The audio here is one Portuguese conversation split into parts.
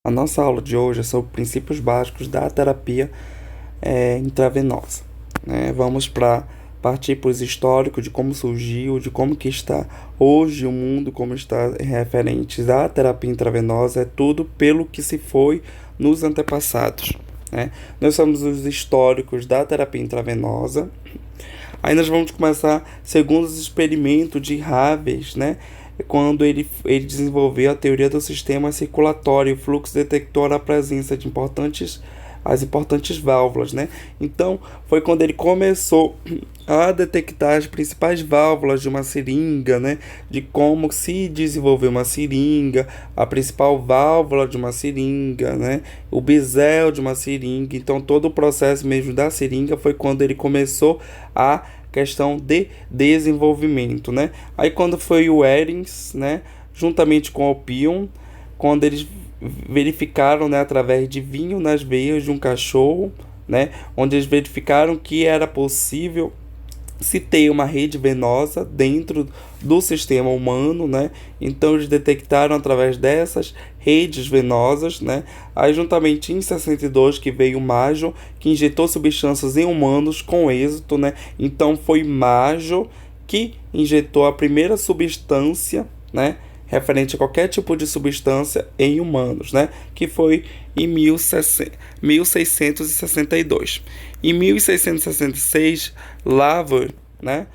A nossa aula de hoje é sobre princípios básicos da terapia intravenosa, né? Vamos partir para os históricos de como surgiu, de como que está hoje o mundo, como está referentes à terapia intravenosa, é tudo pelo que se foi nos antepassados, né? Nós somos os históricos da terapia intravenosa. Aí nós vamos começar segundo os experimentos de Raves, né? Quando ele desenvolveu a teoria do sistema circulatório, o fluxo detector a presença de as importantes válvulas, né? Então, foi quando ele começou a detectar as principais válvulas de uma seringa, né? De como se desenvolver uma seringa, a principal válvula de uma seringa, né? O bisel de uma seringa. Então, todo o processo mesmo da seringa foi quando ele começou a questão de desenvolvimento, né? Aí quando foi o Ehrings, né, juntamente com o Pion, quando eles verificaram, né, através de vinho nas veias de um cachorro, né, onde eles verificaram que era possível se ter uma rede venosa dentro do sistema humano, né? Então eles detectaram através dessas redes venosas, né? Aí juntamente em 62 que veio o Majo, que injetou substâncias em humanos com êxito, né? Então foi Majo que injetou a primeira substância, né, referente a qualquer tipo de substância em humanos, né, que foi em 1662. Em 1666, Lavoie, né,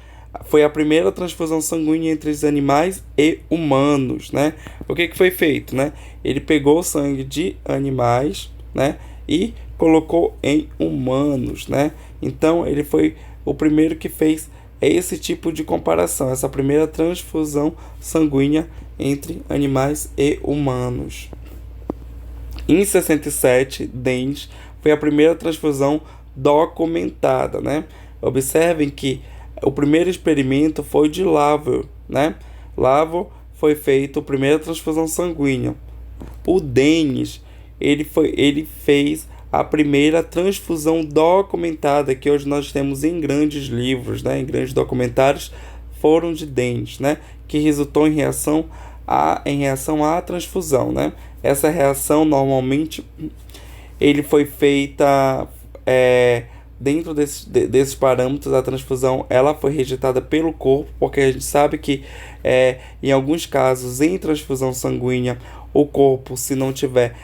foi a primeira transfusão sanguínea entre os animais e humanos, né? O que foi feito, né? Ele pegou o sangue de animais, né, e colocou em humanos, né? Então ele foi o primeiro que fez esse tipo de comparação, essa primeira transfusão sanguínea entre animais e humanos. Em 67, Dens foi a primeira transfusão documentada, né? Observem que o primeiro experimento foi de Lavoie, né? Lavoie foi feita a primeira transfusão sanguínea. O Dens, ele fez a primeira transfusão documentada que hoje nós temos em grandes livros, né, em grandes documentários, foram de Dens, né, que resultou em reação à transfusão, né? Essa reação normalmente ele foi feita dentro desses parâmetros. A transfusão ela foi rejeitada pelo corpo, porque a gente sabe que em alguns casos em transfusão sanguínea o corpo, se não tiver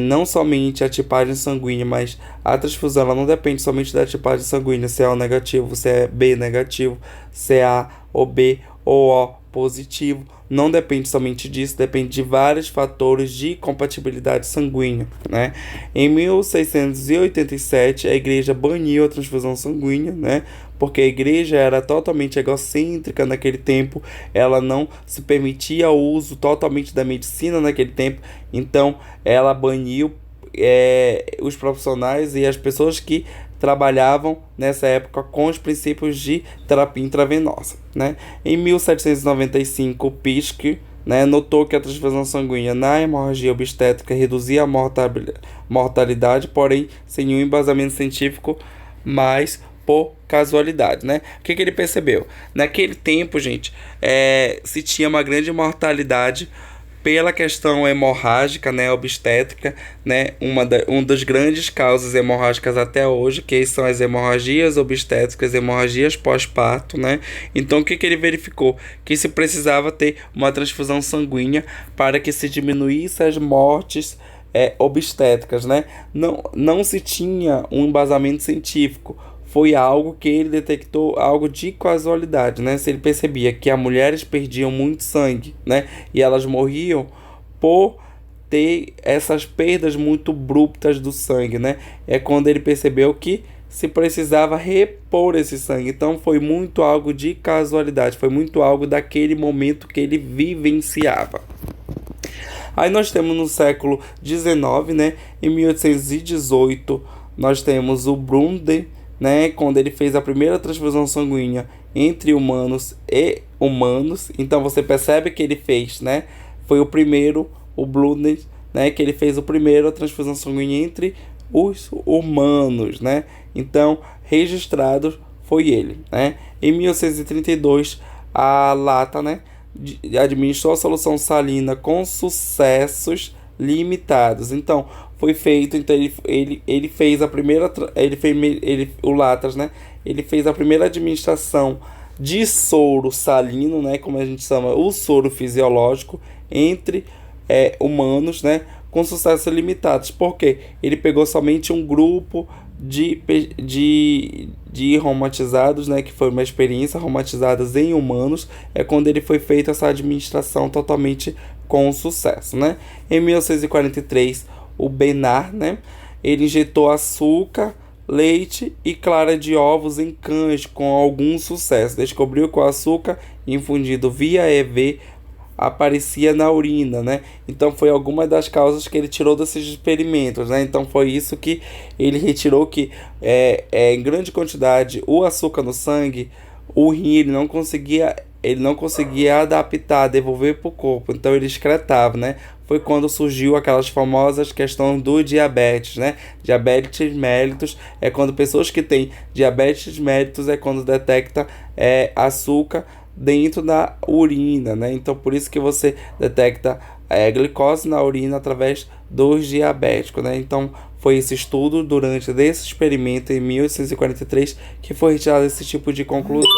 não somente a tipagem sanguínea, mas a transfusão ela não depende somente da tipagem sanguínea, se é O negativo, se é B negativo, se é A ou B ou O positivo, não depende somente disso, depende de vários fatores de compatibilidade sanguínea, né? Em 1687, a igreja baniu a transfusão sanguínea, né? Porque a igreja era totalmente egocêntrica naquele tempo, ela não se permitia o uso totalmente da medicina naquele tempo, então ela baniu os profissionais e as pessoas que trabalhavam nessa época com os princípios de terapia intravenosa, né? Em 1795, Pischke, né, notou que a transfusão sanguínea na hemorragia obstétrica reduzia a mortalidade, porém sem nenhum embasamento científico, mas por casualidade, né? O que ele percebeu? Naquele tempo, gente, se tinha uma grande mortalidade pela questão hemorrágica, né, obstétrica, né, uma das grandes causas hemorrágicas até hoje, que são as hemorragias obstétricas, hemorragias pós-parto, né? Então, o que ele verificou? Que se precisava ter uma transfusão sanguínea para que se diminuísse as mortes obstétricas, né? Não se tinha um embasamento científico. Foi algo que ele detectou, algo de casualidade, né? Se ele percebia que as mulheres perdiam muito sangue, né? E elas morriam por ter essas perdas muito abruptas do sangue, né? É quando ele percebeu que se precisava repor esse sangue. Então foi muito algo de casualidade, foi muito algo daquele momento que ele vivenciava. Aí nós temos no século XIX, né? Em 1818, nós temos o Brunde, né, quando ele fez a primeira transfusão sanguínea entre humanos e humanos. Então você percebe que ele fez, né, foi o primeiro, o Blundell, né, que ele fez o primeiro a transfusão sanguínea entre os humanos, né? Então registrado foi ele, né? Em 1932 a Lata, né, administrou a solução salina com sucessos limitados. Então, foi feito, então ele fez a primeira, o Latras, né? Ele fez a primeira administração de soro salino, né? Como a gente chama, o soro fisiológico entre humanos, né? Com sucessos limitados. Porque ele pegou somente um grupo de aromatizados, né, que foi uma experiência aromatizadas em humanos, quando ele foi feita essa administração totalmente com sucesso, né? Em 1943, o Benard, né, ele injetou açúcar, leite e clara de ovos em cães com algum sucesso. Descobriu que o açúcar infundido via EV aparecia na urina, né? Então foi alguma das causas que ele tirou desses experimentos, né? Então foi isso que ele retirou, que em grande quantidade o açúcar no sangue, o rim ele não conseguia adaptar, devolver para o corpo, então ele excretava, né? Foi quando surgiu aquelas famosas questões do diabetes, né? Diabetes mellitus é quando pessoas que têm diabetes mellitus quando detecta açúcar dentro da urina, né? Então por isso que você detecta glicose na urina através dos diabéticos, né? Então foi esse estudo durante desse experimento em 1843 que foi retirado esse tipo de conclusão,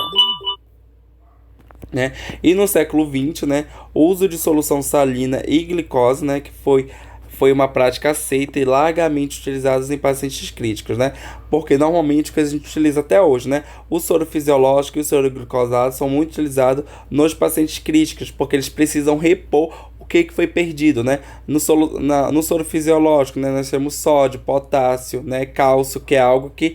né? E no século XX, né, o uso de solução salina e glicose, né, que foi uma prática aceita e largamente utilizada em pacientes críticos, né? Porque normalmente o que a gente utiliza até hoje, né? O soro fisiológico e o soro glicosado são muito utilizados nos pacientes críticos, porque eles precisam repor o que foi perdido, né? No soro fisiológico, né, nós temos sódio, potássio, né, cálcio, que é algo que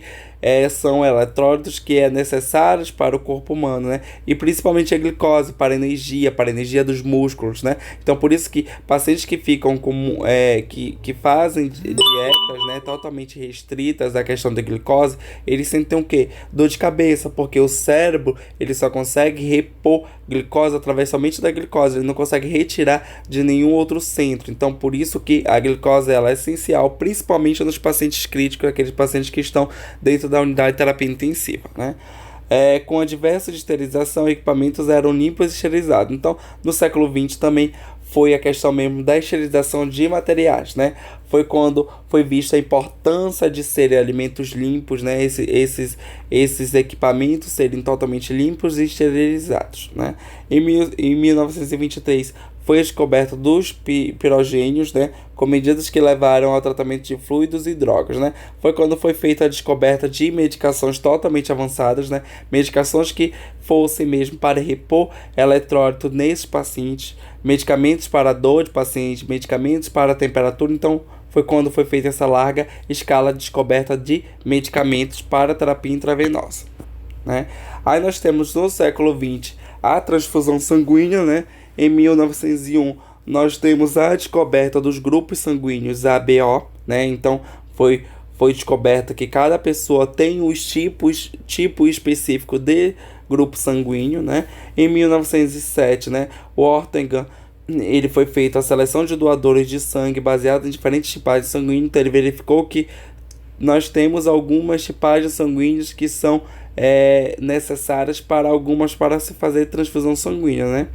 são eletrólitos que necessários para o corpo humano, né? E principalmente a glicose para a energia dos músculos, né? Então por isso que pacientes que ficam que fazem dietas, né, totalmente restritas à questão da glicose, eles sentem o quê? Dor de cabeça, porque o cérebro ele só consegue repor glicose através somente da glicose, ele não consegue retirar de nenhum outro centro. Então por isso que a glicose ela é essencial, principalmente nos pacientes críticos, aqueles pacientes que estão dentro da unidade de terapia intensiva, né? Com a diversa esterilização, equipamentos eram limpos e esterilizados. Então, no século XX também foi a questão mesmo da esterilização de materiais, né? Foi quando foi vista a importância de serem alimentos limpos, né? Esses equipamentos serem totalmente limpos e esterilizados, né? Em 1923 foi a descoberta dos pirogênios, né, com medidas que levaram ao tratamento de fluidos e drogas, né? Foi quando foi feita a descoberta de medicações totalmente avançadas, né? Medicações que fossem mesmo para repor eletrólito nesses pacientes, medicamentos para a dor de paciente, medicamentos para a temperatura. Então foi quando foi feita essa larga escala de descoberta de medicamentos para terapia intravenosa, né? Aí nós temos no século XX a transfusão sanguínea, né? Em 1901, nós temos a descoberta dos grupos sanguíneos ABO, né? Então, foi descoberta que cada pessoa tem os tipo específico de grupo sanguíneo, né? Em 1907, né, o Ortegan, ele foi feita a seleção de doadores de sangue baseada em diferentes tipagens sanguíneas. Então, ele verificou que nós temos algumas tipagens sanguíneas que são necessárias para se fazer transfusão sanguínea, né?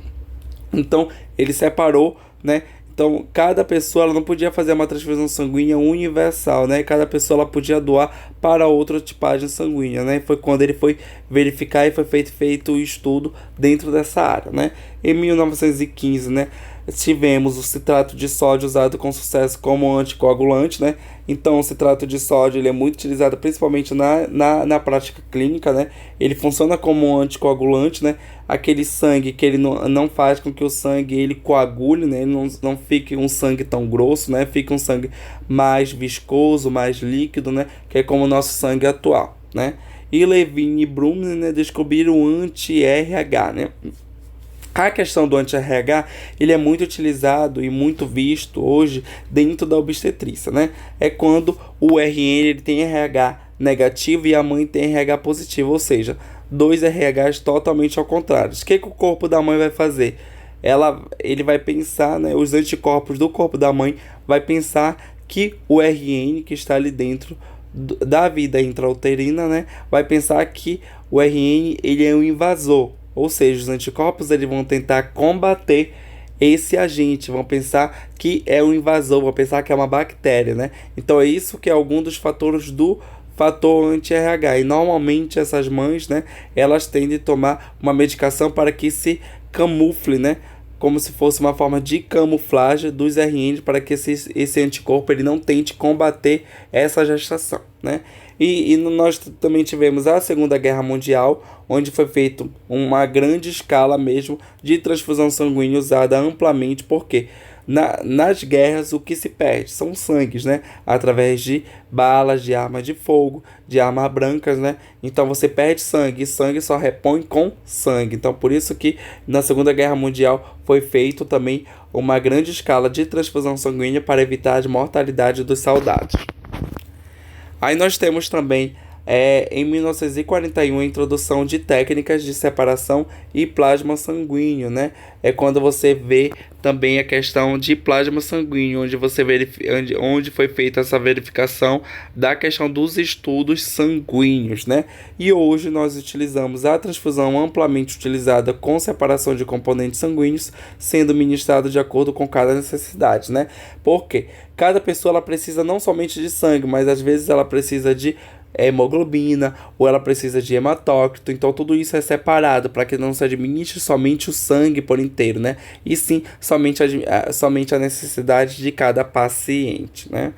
Então ele separou, né? Então cada pessoa ela não podia fazer uma transfusão sanguínea universal, né? Cada pessoa ela podia doar para outra tipagem sanguínea, né? Foi quando ele foi verificar e foi feito o estudo dentro dessa área, né? Em 1915, né, tivemos o citrato de sódio usado com sucesso como anticoagulante, né? Então o citrato de sódio ele é muito utilizado principalmente na prática clínica, né? Ele funciona como um anticoagulante, né? Aquele sangue que ele não faz com que o sangue ele coagule, né? Ele não fique um sangue tão grosso, né? Fica um sangue mais viscoso, mais líquido, né? Que é como o nosso sangue atual, né? E Levine e Brumner, né, descobriram o anti-RH, né? A questão do anti-RH, ele é muito utilizado e muito visto hoje dentro da obstetrícia, né? É quando o RN ele tem RH negativo e a mãe tem RH positivo, ou seja, dois RHs totalmente ao contrário. O que o corpo da mãe vai fazer? Ele vai pensar, né, os anticorpos do corpo da mãe vai pensar que o RN que está ali dentro da vida intrauterina, né, vai pensar que o RN ele é um invasor. Ou seja, os anticorpos eles vão tentar combater esse agente, vão pensar que é um invasor, vão pensar que é uma bactéria, né? Então é isso que é algum dos fatores do fator anti-RH. E normalmente essas mães, né, elas tendem a tomar uma medicação para que se camufle, né? Como se fosse uma forma de camuflagem dos RN para que esse anticorpo ele não tente combater essa gestação, né? E nós também tivemos a Segunda Guerra Mundial, onde foi feito uma grande escala mesmo de transfusão sanguínea usada amplamente, porque nas guerras o que se perde são sangues, né? Através de balas, de armas de fogo, de armas brancas, né? Então você perde sangue, e sangue só repõe com sangue. Então por isso que na Segunda Guerra Mundial foi feito também uma grande escala de transfusão sanguínea para evitar a mortalidade dos soldados. Aí nós temos também, em 1941, a introdução de técnicas de separação e plasma sanguíneo, né? É quando você vê também a questão de plasma sanguíneo, onde foi feita essa verificação da questão dos estudos sanguíneos, né? E hoje nós utilizamos a transfusão amplamente utilizada com separação de componentes sanguíneos, sendo ministrado de acordo com cada necessidade, né? Porque cada pessoa ela precisa não somente de sangue, mas às vezes ela precisa de hemoglobina ou ela precisa de hematócrito, então tudo isso é separado para que não se administre somente o sangue por inteiro, né? E sim somente a necessidade de cada paciente, né?